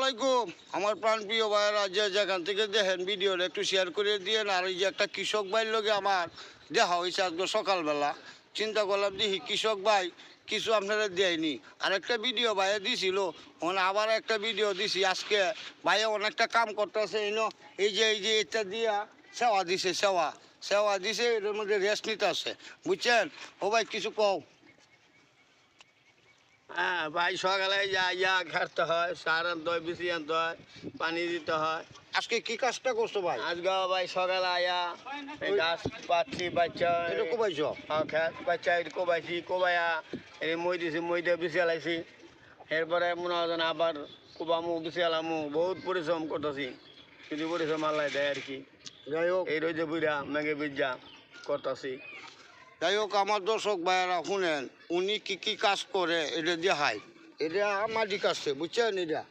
আসসালামাইকুম আমার প্রাণপ্রিয় ভাইয়েরা যে যেখান থেকে দেখেন ভিডিওটা একটু শেয়ার করে দিয়েন। আর এই যে একটা কৃষক ভাইয়ের লগে আমার দেখা হয়েছে আজকে সকালবেলা, চিন্তা করলাম দেখি কৃষক ভাই কিছু আপনারা দেয়নি। আর একটা ভিডিও ভাইয়া দিছিল, মানে আবার একটা ভিডিও দিছি আজকে। ভাইয়া অনেকটা কাম করতেছে এই যে এটা দিয়া সেওয়া দিছে, সেওয়া দিছে, এটার মধ্যে রেস্ট নিতে আছে, বুঝছেন? ও ভাই কিছু কও। হ্যাঁ ভাই, সকালে ইয়া ঘাটতে হয়, সার আনতে হয়, বিচি আনতে হয়, পানি দিতে হয়। আজকে কি কাজটা করছো ভাই? আজকে ভাই সকালে আয়া এই গাছ পাচ্ছি, বাচ্চা এটা কোবাইছো? বাচ্চা এটা কোবাইয়া এই মই দিছি, মই দিয়ে বিচি আলাইছি। এরপরে মনে হয় যেন আবার কোবামু, বিচি আলামু, বহুত পরিশ্রম করতেছি। কিন্তু পরিশ্রম আল্লাহ দেয় আর কি। যাই হোক, এই রোজে বুড়া মেঘে বিজা করতেছি। যাই হোক, আমার দর্শক ভাইয়েরা শুনেন, উনি কি কি কাজ করে এটা দেখায়। এটা মাটি কাটছে, বুঝছেন? এটা